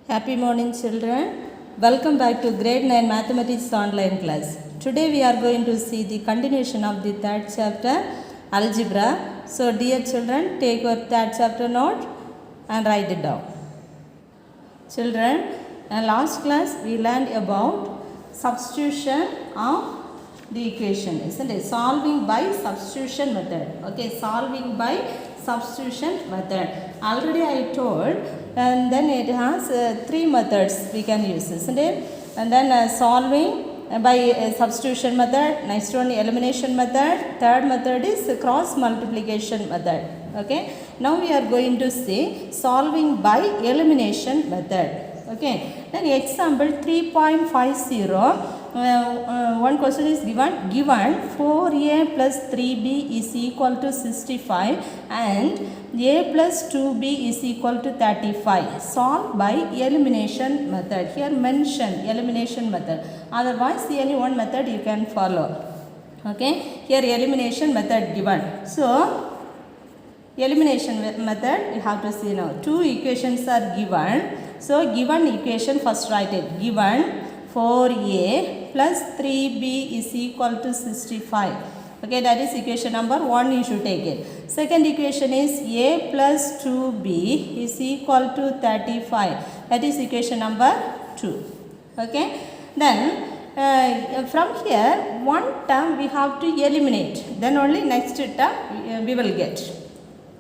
Happy morning, children. Welcome back to grade 9 mathematics online class. Today we are going to see the continuation of the third chapter, algebra. So dear children, take your third chapter note and write it down. Children, in last class we learned about substitution of the equation, isn't it? Solving by substitution method. Okay, solving by substitution method. Already I told, and then it has three methods we can use, isn't it? And then solving by substitution method, next one elimination method, third method is cross multiplication method. Okay, now we are going to see solving by elimination method. Okay, then example 3.50. One question is given 4a plus 3b is equal to 65 and a plus 2b is equal to 35. Solve by elimination method. Here mention elimination method. Otherwise any one method you can follow. Okay, here elimination method given. So elimination method you have to see now. Two equations are given. So given equation first write it. Given 4a plus 3b is equal to 65. Okay, that is equation number 1 you should take it. Second equation is a plus 2b is equal to 35. That is equation number 2. Okay, then from here one term we have to eliminate. Then only next term we will get.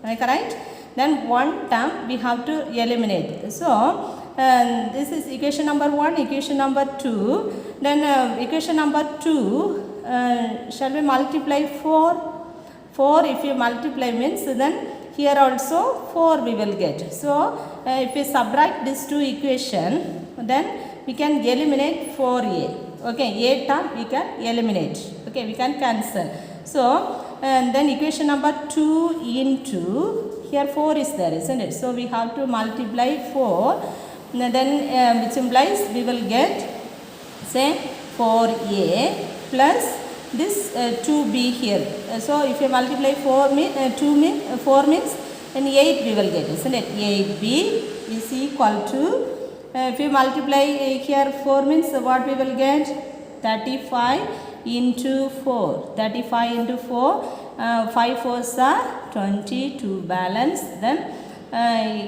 Am I correct? Then one term we have to eliminate. So this is equation number 1, equation number 2. Then equation number 2, shall we multiply 4? 4 if you multiply means then here also 4 we will get. So if we subtract these two equation, then we can eliminate 4a. Okay, a term we can eliminate. Okay, we can cancel. So then equation number 2 into, here 4 is there, isn't it? So we have to multiply 4. Then which implies we will get say 4a plus this 2b here. So if you multiply 4 means then 8 we will get, isn't it? 8b is equal to, if you multiply here 4 means what we will get? 35 into 4. 35 into 4, 5 4s are 22 balance. Then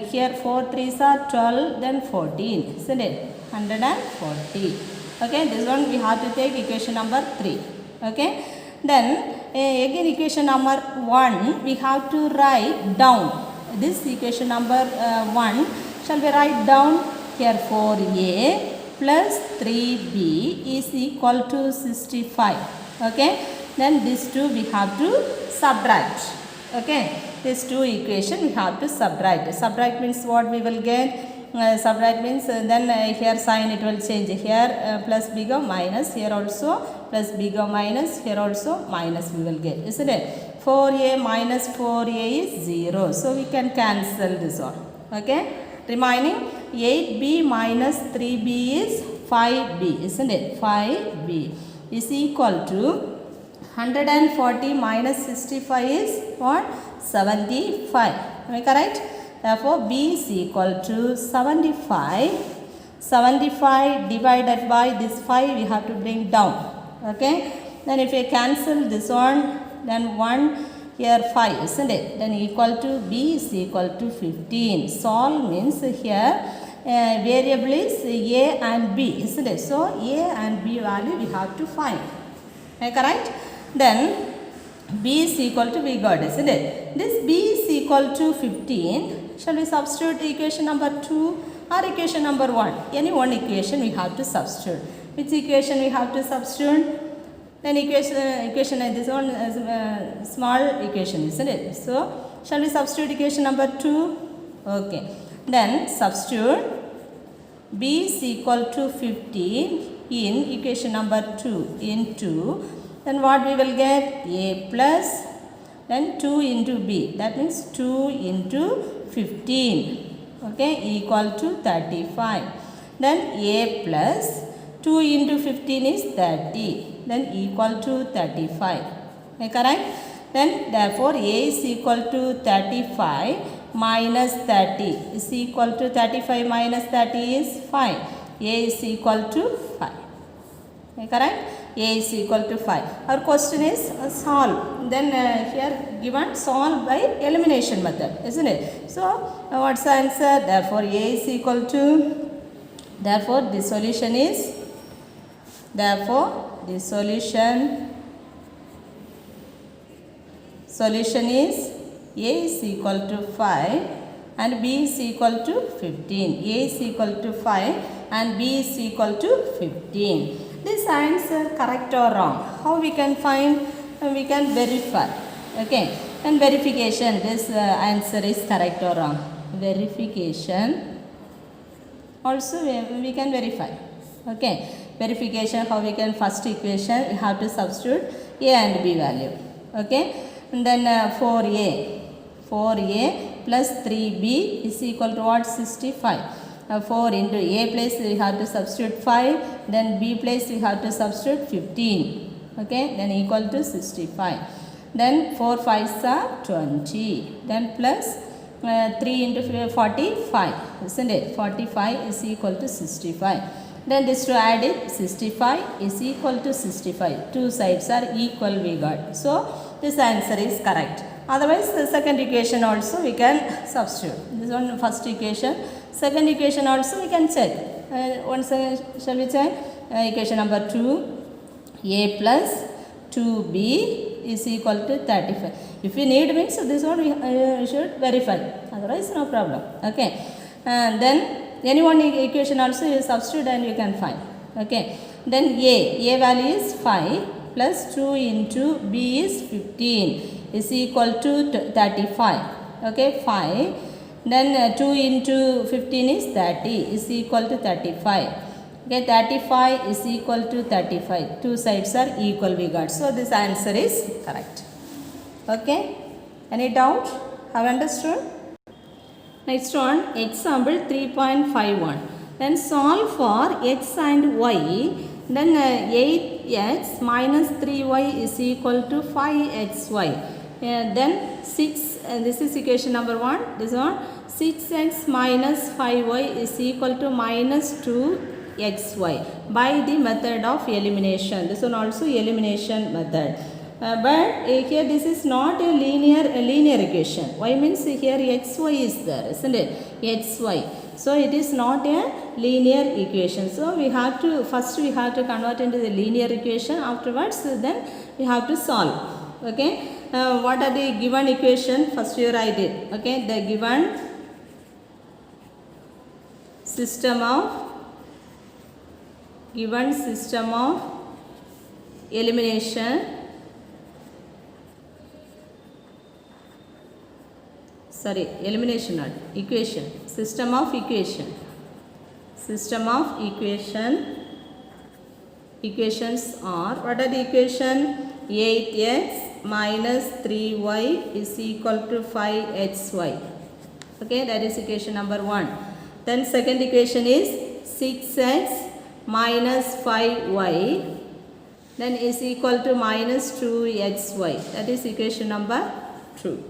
here 4 3s are 12, then 14, isn't it? 140. Okay, this one we have to take equation number 3. Okay, then again equation number 1 we have to write down. This equation number 1 shall we write down? Here 4a plus 3b is equal to 65. Okay, then these two we have to subtract. Okay, these two equation we have to subtract. Subtract means what we will get? Subtract means then here sign it will change. Here plus bigger minus, here also plus bigger minus, here also minus we will get, isn't it? 4a minus 4a is 0. So we can cancel this one. Okay, remaining 8b minus 3b is 5b, isn't it? 5b is equal to 140 minus 65 is what? 75. Am I correct? Therefore, b is equal to 75. 75 divided by this 5 we have to bring down. Okay. Then if we cancel this one, then 1 here 5, isn't it? Then equal to b is equal to 15. Solve means here variable is a and b, isn't it? So a and b value we have to find. Am I correct? Then b is equal to, we got, isn't it? This b is equal to 15. Shall we substitute equation number 2 or equation number 1? Any one equation we have to substitute. Which equation we have to substitute? Then equation this one is small equation, isn't it? So shall we substitute equation number 2? Okay. Then substitute b is equal to 15 in equation number 2 into, then what we will get? A plus then 2 into b. That means 2 into 15. Okay, equal to 35. Then a plus 2 into 15 is 30. Then equal to 35. Okay, correct? Then therefore a is equal to 35 minus 30 is equal to 35 minus 30 is 5. A is equal to 5. Correct? A is equal to 5. Our question is solve. Then here given solve by elimination method, isn't it? So what's the answer? Therefore A is equal to, therefore the solution is, therefore the solution is A is equal to 5 and B is equal to 15. A is equal to 5 and B is equal to 15. This answer correct or wrong? How we can find? We can verify. Okay, and verification, this answer is correct or wrong. Verification also we can verify. Okay, verification, how we can, first equation we have to substitute A and B value. Okay, and then 4A plus 3B is equal to what? 65. 4 into A place we have to substitute 5, then B place we have to substitute 15. Okay, then equal to 65. Then 4 5s are 20. Then plus 3 into 45, isn't it? 45 is equal to 65. Then this to add it, 65 is equal to 65. Two sides are equal we got. So this answer is correct. Otherwise the second equation also we can substitute. This one first equation, second equation also we can check. Once shall we check? Equation number 2, A plus 2B is equal to 35. If we need means this one we should verify. Otherwise no problem. Okay. Then any one equation also you substitute and you can find. Okay. Then A value is 5 plus 2 into B is 15 is equal to 35. Okay, 5. Then 2 into 15 is 30 is equal to 35. Okay, 35 is equal to 35. Two sides are equal we got. So this answer is correct. Okay, any doubt? Have understood? Next one, example 3.51. Then solve for x and y. Then 8x minus 3y is equal to 5xy. Then 6, this is equation number 1. This one, 6x minus 5y is equal to minus 2xy by the method of elimination. This one also elimination method. But here this is not a linear equation. Y means here xy is there, isn't it? xy. So it is not a linear equation. So we have to, first we have to convert into the linear equation. Afterwards then we have to solve. Okay. What are the given equation? First you write it. Okay. The given system of elimination equation. System of equations are, what are the equation? 8x minus 3y is equal to 5xy. Okay, that is equation number 1. Then second equation is 6x minus 5y then is equal to minus 2xy. That is equation number 2.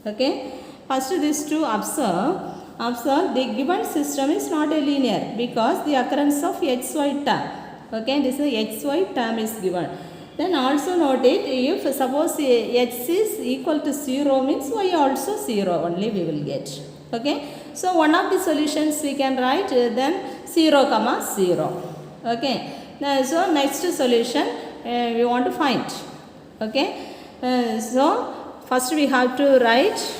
Okay. First these two observe the given system is not a linear because the occurrence of xy term. Okay, this is xy term is given. Then also note it, if suppose x is equal to 0 means y also 0 only we will get. Okay, so one of the solutions we can write then 0 comma 0. Okay, so next solution we want to find. Okay, so first we have to write.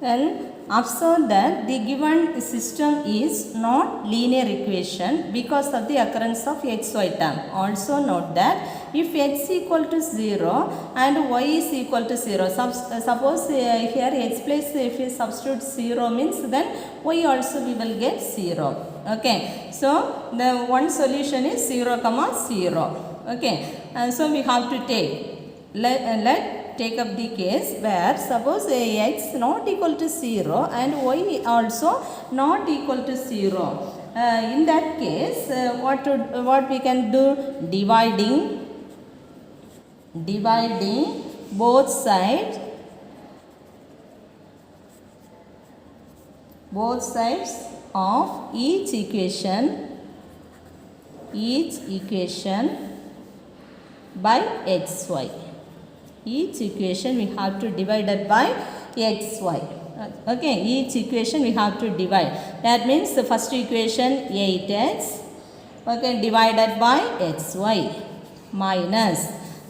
Then observe that the given system is not linear equation because of the occurrence of xy term. Also note that if x equal to 0 and y is equal to 0, suppose here x place if we substitute 0 means then y also we will get 0. Okay, so the one solution is 0 comma 0. Okay, and so we have to take up the case where suppose x not equal to 0 and y also not equal to 0. In that case what we can do? Dividing both sides both sides of each equation by xy. Each equation we have to divide it by xy. Okay, each equation we have to divide. That means the first equation 8x, okay, divided by xy, minus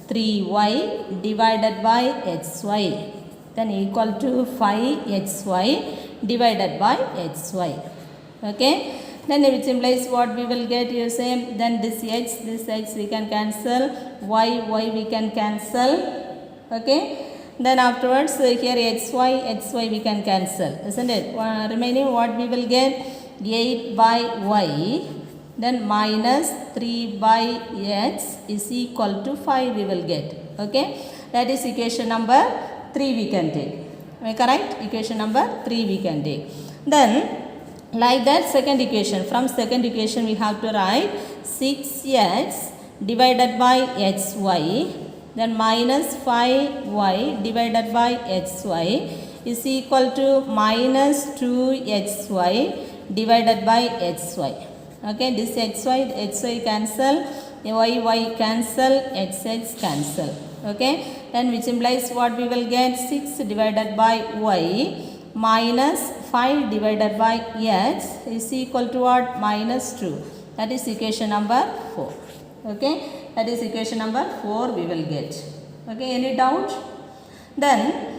3y divided by xy, then equal to 5xy divided by xy. Okay, then which implies what we will get, you say, then this x we can cancel, y we can cancel. Okay, then afterwards here xy we can cancel, isn't it? Remaining what we will get, 8 by y, then minus 3 by x is equal to 5 we will get. Okay, that is equation number 3 we can take. Am I correct? Equation number 3 we can take. Then like that second equation, from second equation we have to write 6x divided by xy, then minus 5y divided by xy is equal to minus 2xy divided by xy. Okay, this xy cancel, y cancel, x cancel. Okay, then which implies what we will get, 6 divided by y minus 5 divided by x is equal to what, minus 2. That is equation number 4. Okay, that is equation number 4 we will get. Okay, any doubt? Then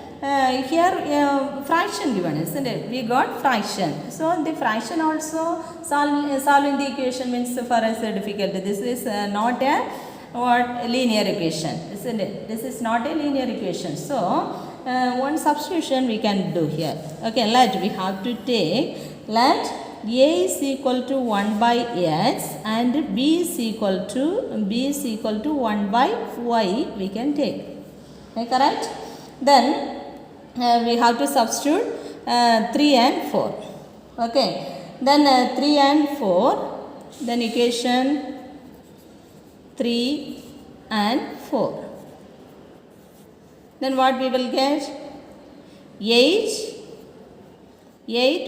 here fraction given, isn't it? We got fraction. So the fraction also solving the equation means for us difficult. This is not a linear equation, isn't it? This is not a linear equation. So one substitution we can do here. Okay, we have to take, let a is equal to 1 by x and b is equal to 1 by y we can take. Okay, correct? Then we have to substitute 3 and 4. Okay, then 3 and 4, then equation 3 and 4. Then what we will get, 8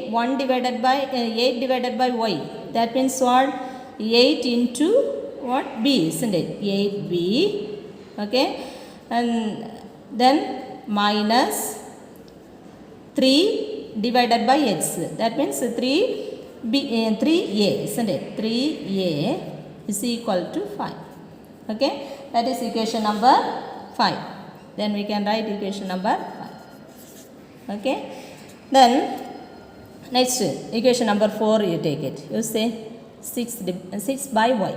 1 divided by 8 divided by y, that means what, 8 into what, b, isn't it? 8b. Okay, and then minus 3 divided by x, that means 3a, isn't it? 3a is equal to 5. Okay, that is equation number 5. Then we can write equation number 5. Okay, then next equation number 4 you take it. You say 6 by y,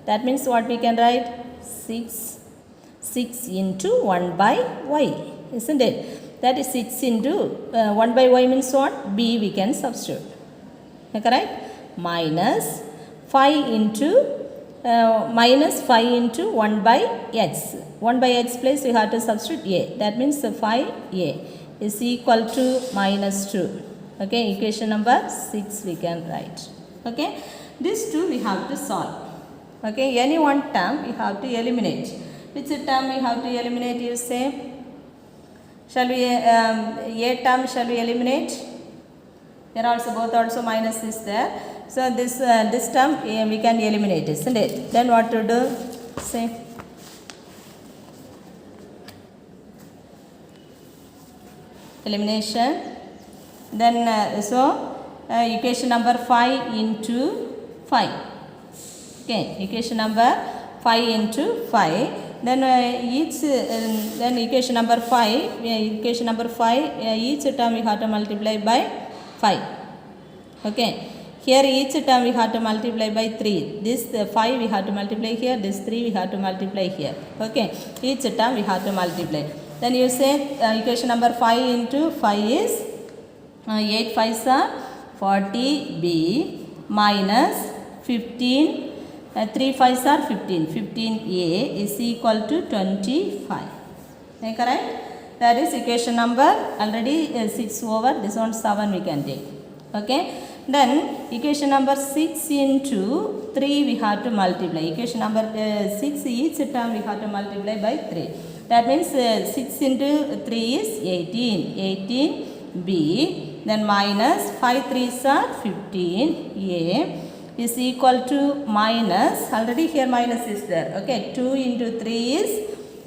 that means what we can write, 6 into 1 by y, isn't it? That is 6 into 1 by y means what, b we can substitute. Correct? Minus 5 into 1 by x. 1 by x place we have to substitute a, that means 5a is equal to minus 2. Okay, equation number 6 we can write. Okay, these two we have to solve. Okay, any one term we have to eliminate. Which term we have to eliminate, you say? Shall we a term shall we eliminate? There also both also minus is there. So this term we can eliminate, isn't it? Then what to do? Say elimination. Then equation number 5 into 5. Okay, equation number 5 into 5. Then then equation number 5. Each term we have to multiply by 5. Okay, here each term we have to multiply by 3. This 5 we have to multiply here. This 3 we have to multiply here. Okay, each term we have to multiply. Then you say equation number 5 into 5 is 8 5s are 40b minus 15, 3 5s are 15, 15a is equal to 25. Okay, correct? That is equation number already 6 over, this one 7 we can take. Okay, then equation number 6 into 3 we have to multiply. Equation number 6, each term we have to multiply by 3. That means 6 into 3 is 18, 18b then minus 5 3s are 15 a is equal to minus, already here minus is there, okay, 2 into 3 is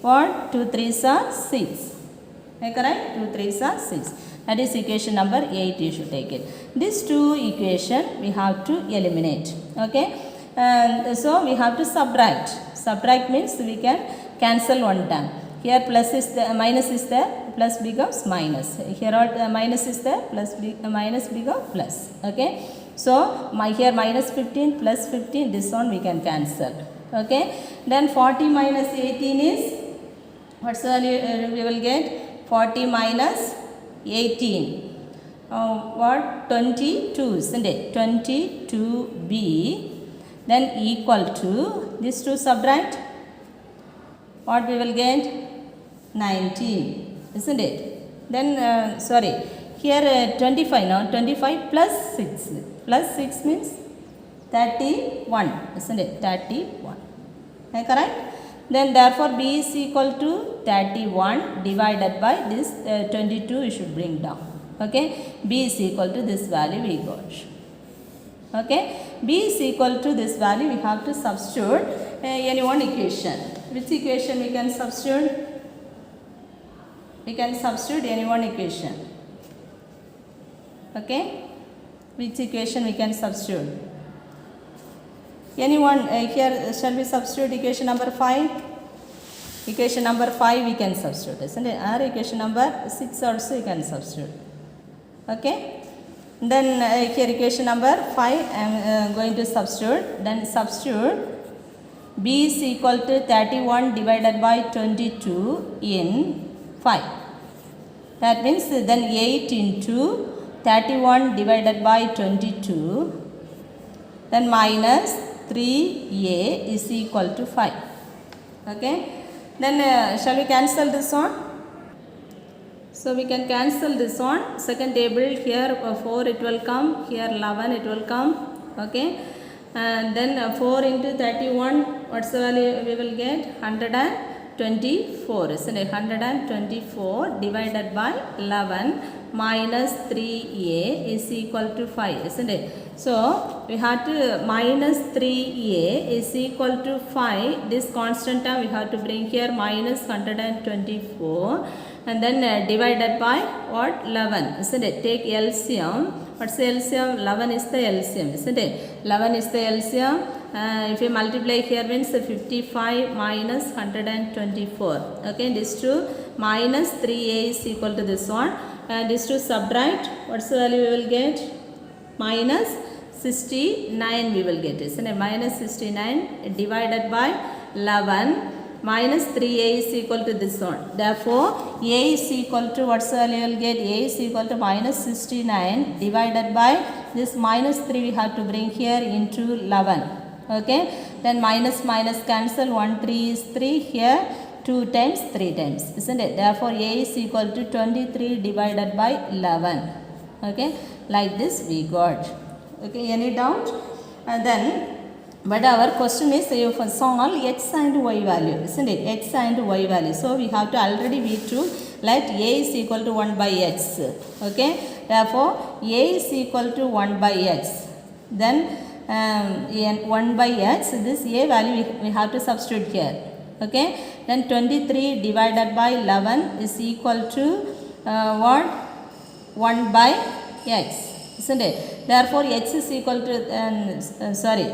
what, 2 3s are 6, correct, 2 3s are 6, that is equation number 8, you should take it. These two equation we have to eliminate, okay, and so we have to subtract means we can cancel one time. Here plus is there, minus is there, plus becomes minus. Here all minus is there, plus minus becomes plus. Okay. So here minus 15 plus 15, this one we can cancel. Okay. Then 40 minus 18 is, what's the value we will get? 40 minus 18. What? 22, isn't it? 22b. Then equal to, these two subtract, what we will get? 19, isn't it? Then sorry, here 25 now, 25 plus 6, plus 6 means 31, isn't it? 31, correct? Then therefore b is equal to 31 divided by this 22, you should bring down, okay? B is equal to this value we got, okay? B is equal to this value, we have to substitute any one equation. Which equation we can substitute? We can substitute any one equation, okay? Which equation we can substitute? Anyone here, shall we substitute equation number 5? Equation number 5 we can substitute, isn't it? Or equation number 6 also you can substitute, okay? Then here equation number 5 I am going to substitute. Then substitute b is equal to 31 divided by 22 in 5. That means then 8 into 31 divided by 22, then minus 3a is equal to 5. Okay. Then shall we cancel this one? So we can cancel this one. Second table here 4 it will come, here 11 it will come, okay. And then 4 into 31, what's the value we will get? 124, isn't it? 124 divided by 11 minus 3a is equal to 5, isn't it? So we have to minus 3a is equal to 5. This constant term we have to bring here, minus 124, and then divided by what? 11, isn't it? Take LCM. What's the LCM? 11 is the LCM, isn't it? 11 is the LCM. If you multiply here means 55 minus 124. Okay, this two minus 3a is equal to this one. This two subtract. What's the value we will get? Minus 69 we will get, isn't it? Minus 69 divided by 11. Minus 3a is equal to this one. Therefore, a is equal to, what's the value you will get? A is equal to minus 69 divided by this minus 3 we have to bring here into 11. Okay. Then minus minus cancel. 1 3 is 3 here. 2 times 3 times, isn't it? Therefore, a is equal to 23 divided by 11. Okay. Like this we got. Okay. Any doubt? And then, but our question is if solve x and y value, isn't it? X and y value. So we have to already we to let a is equal to 1 by x. Okay. Therefore, a is equal to 1 by x. Then 1 by x, this a value we have to substitute here. Okay. Then 23 divided by 11 is equal to what? 1 by x, isn't it? Therefore, x is equal to sorry.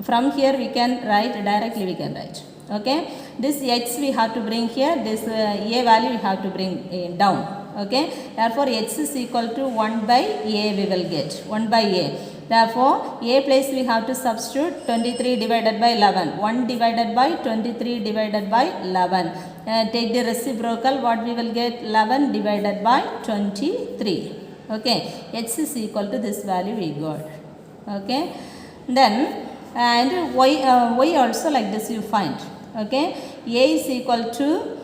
From here we can write directly, we can write. Okay. This x we have to bring here, this a value we have to bring down. Okay. Therefore, x is equal to 1 by a we will get, 1 by a. Therefore, a place we have to substitute 23 divided by 11. 1 divided by 23 divided by 11. Take the reciprocal, what we will get? 11 divided by 23. Okay. X is equal to this value we got. Okay. Then, and y also like this you find. Okay. A is equal to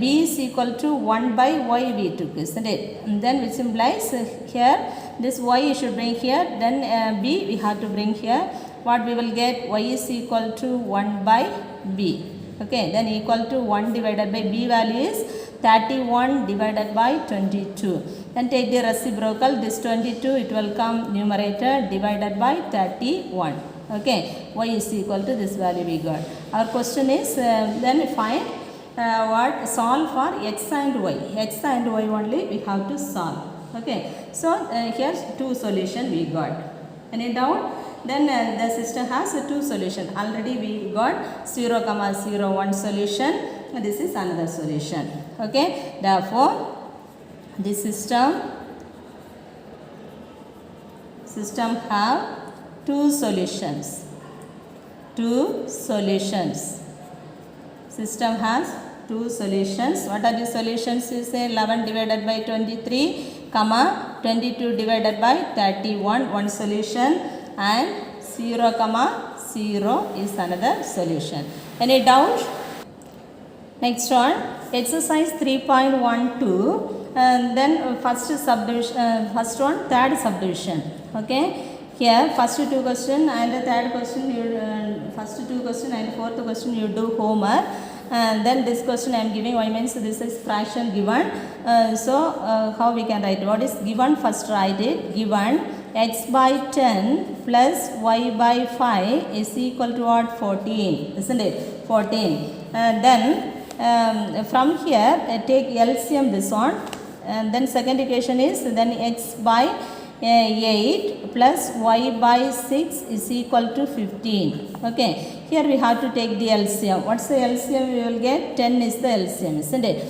b is equal to 1 by y we took, isn't it? And then which implies here this y you should bring here, then b we have to bring here. What we will get? Y is equal to 1 by b. Okay. Then equal to 1 divided by b value is 31 divided by 22. Then take the reciprocal, this 22 it will come numerator divided by 31. Okay, y is equal to this value we got. Our question is then find what solve for x and y. X and y only we have to solve. Okay, so here's two solution we got. Any doubt? Then the system has two solution. Already we got 0, 0, 1 solution. This is another solution. Okay, therefore this system have two solutions. System has two solutions. What are the solutions? You say 11 divided by 23, 22 divided by 31, one solution, and 0, 0 is another solution. Any doubt? Next one, exercise 3.12, and then first subdivision, first one, third subdivision. Okay, here first two question and the third question, first two question and fourth question you do homework. And then this question I am giving, y means this is fraction given. How we can write? What is given? First write it. Given x by 10 plus y by 5 is equal to what? 14, isn't it? 14. Then from here take LCM this one. And then second equation is then x by 8 plus y by 6 is equal to 15. Okay, here we have to take the LCM. What's the LCM we will get? 10 is the LCM, isn't it?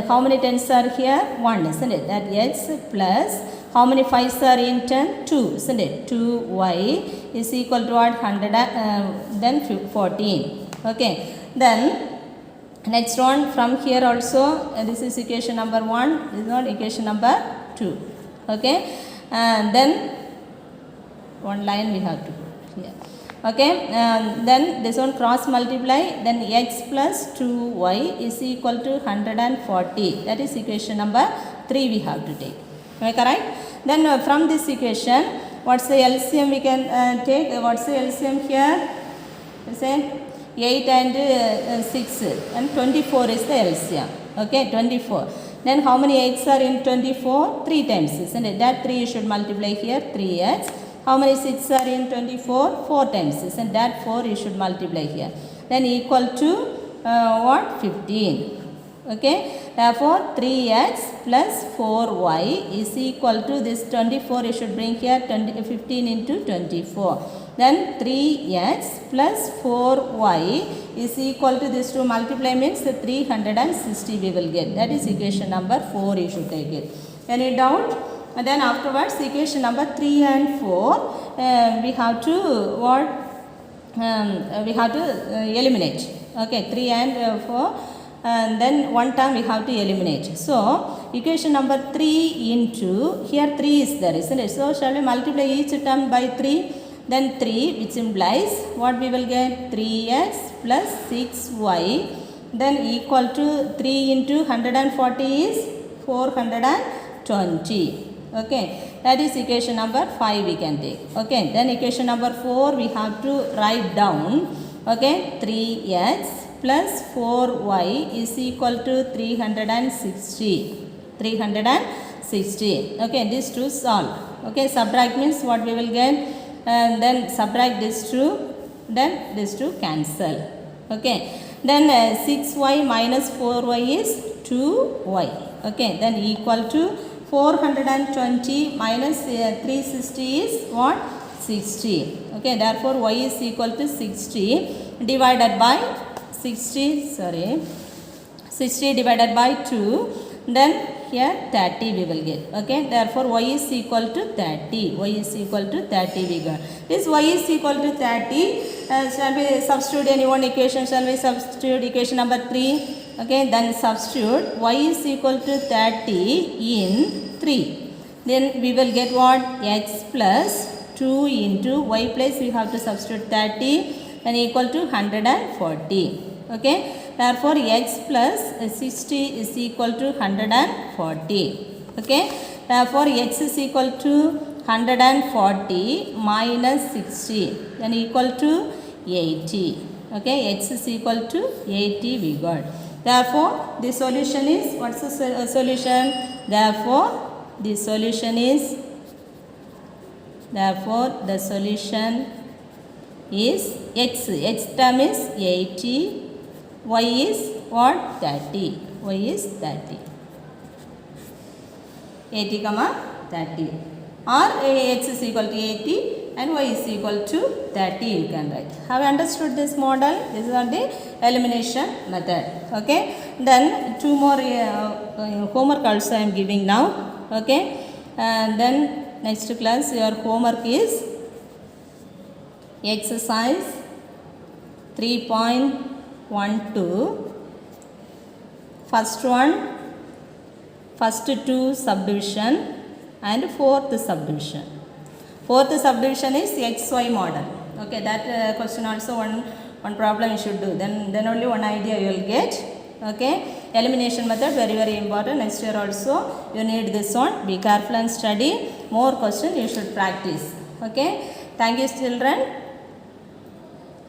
How many 10s are here? 1, isn't it? That x plus how many 5s are in 10? 2, isn't it? 2y is equal to what? 100, then 14. Okay, then next one from here also, this is equation number 1, this is not equation number 2. Okay, and then one line we have to put here. Okay, then this one cross multiply, then x plus 2y is equal to 140. That is equation number 3 we have to take. Am I correct? Then from this equation, what's the LCM we can take? What's the LCM here? You say 8 and 6 and 24 is the LCM. Okay, 24. Then how many 8s are in 24? 3 times, isn't it? That 3 you should multiply here, 3x. How many 6 are in 24? 4 times, isn't that? 4 you should multiply here. Then equal to what? 15. Okay, therefore 3x plus 4y is equal to this 24 you should bring here, 15 into 24. Then 3x plus 4y is equal to this 2 multiply means 360 we will get. That is equation number 4 you should take it. Any doubt? And then afterwards equation number 3 and 4 we have to what? We have to eliminate. Okay, 3 and 4 and then one term we have to eliminate. So equation number 3 into, here 3 is there, isn't it? So shall we multiply each term by 3? Then 3, which implies what we will get? 3x plus 6y then equal to 3 into 140 is 420. Okay, that is equation number 5 we can take. Okay, then equation number 4 we have to write down. Okay, 3x plus 4y is equal to 360. 360. Okay, these two solve. Okay, subtract means what we will get? And then subtract this two, then this two cancel. Okay, then 6y minus 4y is 2y. Okay, then equal to 420 minus 360 is what? 60. Okay, therefore y is equal to 60 divided by 60 divided by 2, then here 30 we will get. Okay, therefore y is equal to 30. Y is equal to 30 we got. This y is equal to 30. Shall we substitute any one equation? Shall we substitute equation number 3? Okay, then substitute y is equal to 30 in 3. Then we will get what? X plus 2 into y place we have to substitute 30 and equal to 140. Okay, therefore x plus 60 is equal to 140. Okay, therefore x is equal to 140 minus 60 then equal to 80. Okay, x is equal to 80 we got. Therefore, the solution is, what's the solution? Therefore, the solution is x. X term is 80. Y is what? 30. Y is 30. 80 comma 30. Or x is equal to 80 and y is equal to 30 you can write. Have you understood this model? This is the elimination method. Okay. Then two more homework also I am giving now. Okay. And then next class your homework is exercise 3.12. First one, first two subdivision and fourth subdivision. Fourth subdivision is XY model. Okay, that question also one problem you should do. Then only one idea you will get. Okay, elimination method very important. Next year also you need this one. Be careful and study. More question you should practice. Okay, thank you children.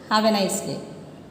Have a nice day.